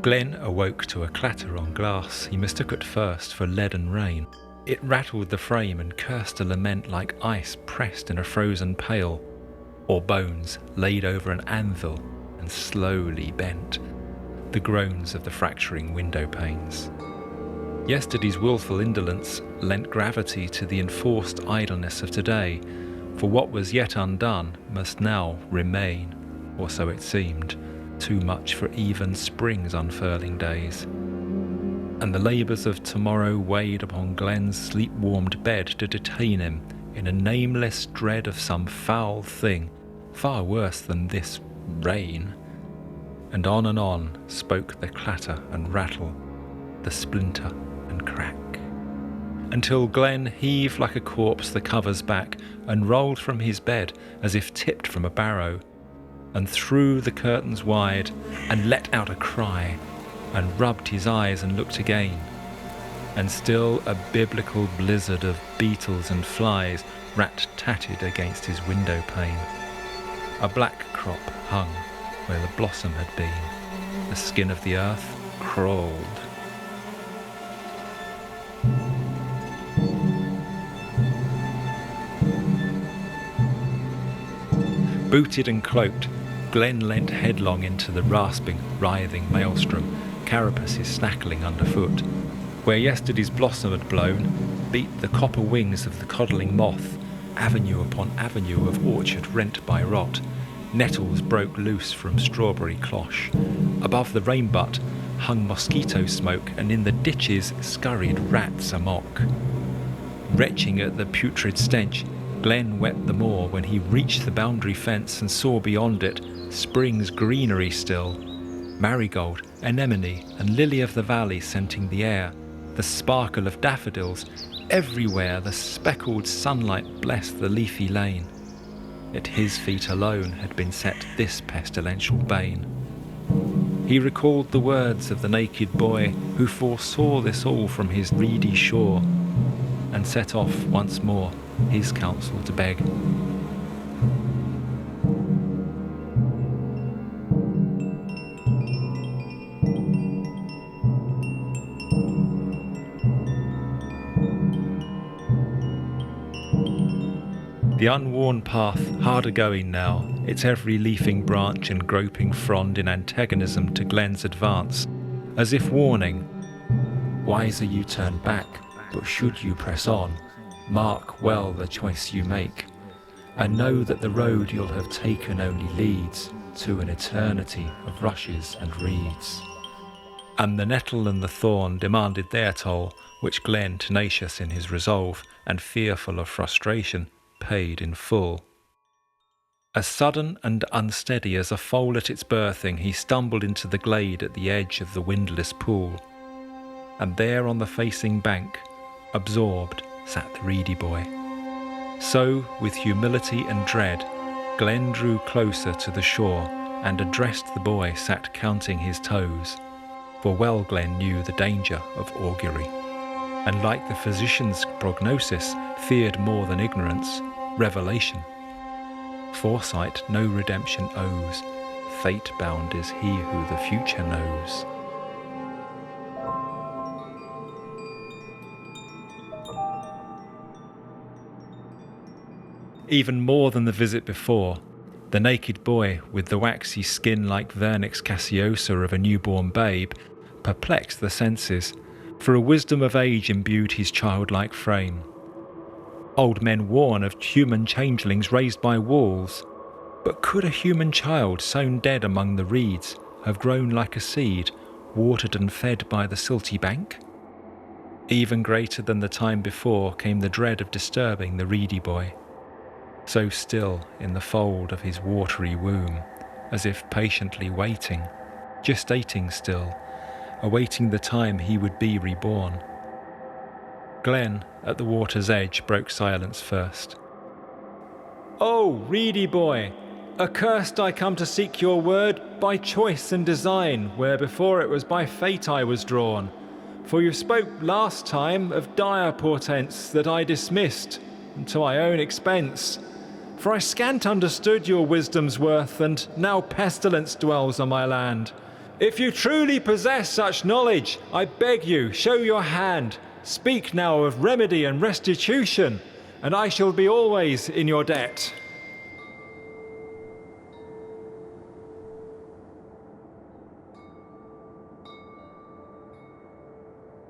Glen awoke to a clatter on glass he mistook at first for leaden rain. It rattled the frame and cursed a lament like ice pressed in a frozen pail, or bones laid over an anvil and slowly bent, the groans of the fracturing window panes. Yesterday's willful indolence lent gravity to the enforced idleness of today, for what was yet undone must now remain, or so it seemed, too much for even spring's unfurling days. And the labours of tomorrow weighed upon Glen's sleep-warmed bed to detain him in a nameless dread of some foul thing, far worse than this rain. And on spoke the clatter and rattle, the splinter and crack, until Glen heaved like a corpse the covers back and rolled from his bed as if tipped from a barrow, and threw the curtains wide and let out a cry, and rubbed his eyes and looked again, and still a biblical blizzard of beetles and flies rat-tatted against his window pane. A black crop hung where the blossom had been. The skin of the earth crawled. Booted and cloaked, Glen leant headlong into the rasping, writhing maelstrom, carapaces snackling underfoot. Where yesterday's blossom had blown, beat the copper wings of the coddling moth, avenue upon avenue of orchard rent by rot. Nettles broke loose from strawberry cloche. Above the rain butt hung mosquito smoke, and in the ditches scurried rats amok. Retching at the putrid stench, Glen wept the more when he reached the boundary fence and saw beyond it spring's greenery still, marigold, anemone, and lily of the valley scenting the air, the sparkle of daffodils, everywhere the speckled sunlight blessed the leafy lane. At his feet alone had been set this pestilential bane. He recalled the words of the naked boy who foresaw this all from his reedy shore, and set off once more his counsel to beg. The unworn path, harder going now, its every leafing branch and groping frond in antagonism to Glen's advance, as if warning, wiser you turn back, but should you press on, mark well the choice you make, and know that the road you'll have taken only leads to an eternity of rushes and reeds. And the nettle and the thorn demanded their toll, which Glen, tenacious in his resolve and fearful of frustration, paid in full. As sudden and unsteady as a foal at its birthing, he stumbled into the glade at the edge of the windless pool, and there on the facing bank, absorbed, sat the Reedy Boy. So, with humility and dread, Glen drew closer to the shore and addressed the boy sat counting his toes, for well Glen knew the danger of augury, and like the physician's prognosis, feared more than ignorance, revelation. Foresight no redemption owes, fate-bound is he who the future knows. Even more than the visit before, the naked boy, with the waxy skin like vernix caseosa of a newborn babe, perplexed the senses, for a wisdom of age imbued his childlike frame. Old men warn of human changelings raised by walls, but could a human child sown dead among the reeds have grown like a seed, watered and fed by the silty bank? Even greater than the time before came the dread of disturbing the Reedy Boy, so still in the fold of his watery womb, as if patiently waiting, gestating still, awaiting the time he would be reborn. Glen, at the water's edge, broke silence first. "Oh, Reedy Boy, accursed I come to seek your word by choice and design, where before it was by fate I was drawn. For you spoke last time of dire portents that I dismissed, and to my own expense. For I scant understood your wisdom's worth, and now pestilence dwells on my land. If you truly possess such knowledge, I beg you, show your hand. Speak now of remedy and restitution, and I shall be always in your debt.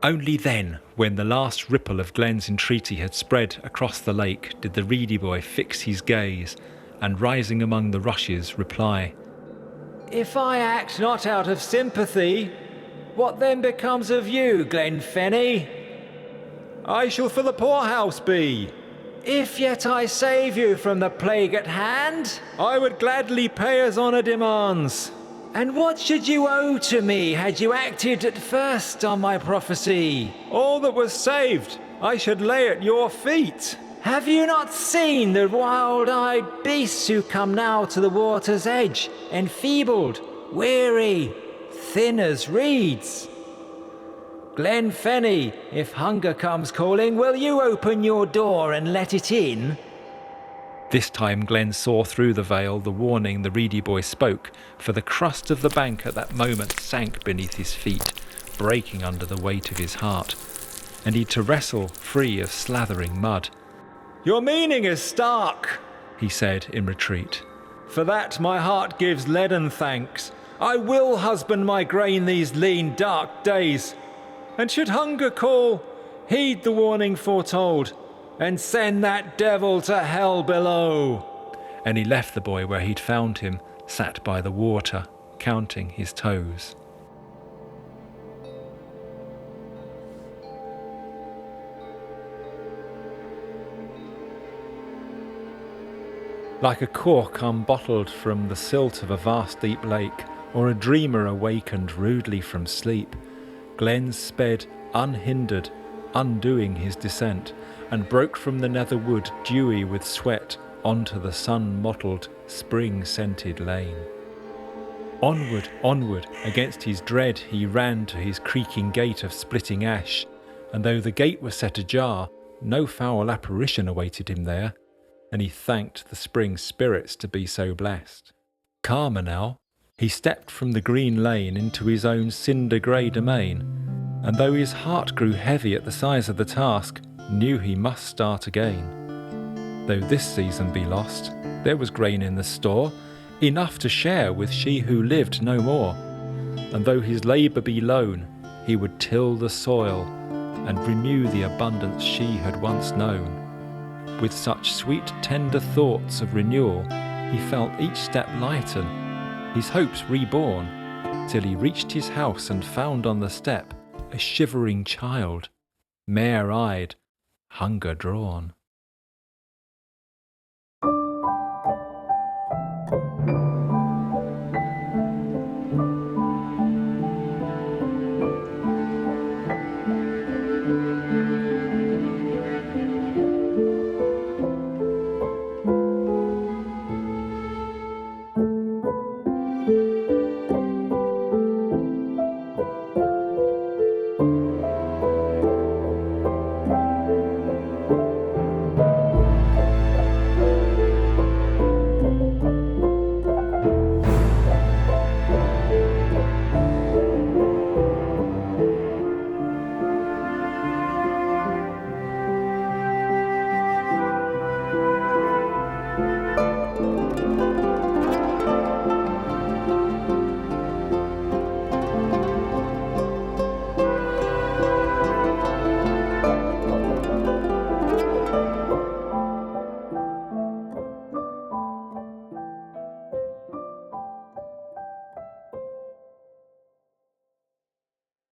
Only then, when the last ripple of Glen's entreaty had spread across the lake, did the Reedy Boy fix his gaze, and rising among the rushes, reply, "If I act not out of sympathy, what then becomes of you, Glen Fenny?" "I shall for the poorhouse be." "If yet I save you from the plague at hand?" "I would gladly pay as honour demands." "And what should you owe to me had you acted at first on my prophecy?" "All that was saved I should lay at your feet." "Have you not seen the wild-eyed beasts who come now to the water's edge, enfeebled, weary, thin as reeds? Glen Fenny, if hunger comes calling, will you open your door and let it in?" This time Glen saw through the veil the warning the Reedy Boy spoke, for the crust of the bank at that moment sank beneath his feet, breaking under the weight of his heart, and he to wrestle free of slathering mud. "Your meaning is stark," he said in retreat. "For that my heart gives leaden thanks. I will husband my grain these lean, dark days. And should hunger call, heed the warning foretold, and send that devil to hell below." And he left the boy where he'd found him, sat by the water, counting his toes. Like a cork unbottled from the silt of a vast deep lake, or a dreamer awakened rudely from sleep, Glen sped unhindered, undoing his descent, and broke from the nether wood dewy with sweat onto the sun-mottled, spring-scented lane. Onward, onward, against his dread he ran to his creaking gate of splitting ash, and though the gate was set ajar, no foul apparition awaited him there, and he thanked the spring spirits to be so blessed. Calmer now, he stepped from the green lane into his own cinder-grey domain, and though his heart grew heavy at the size of the task, knew he must start again. Though this season be lost, there was grain in the store, enough to share with she who lived no more, and though his labour be lone, he would till the soil, and renew the abundance she had once known. With such sweet tender thoughts of renewal, he felt each step lighten, his hopes reborn, till he reached his house and found on the step a shivering child, mare-eyed, hunger-drawn.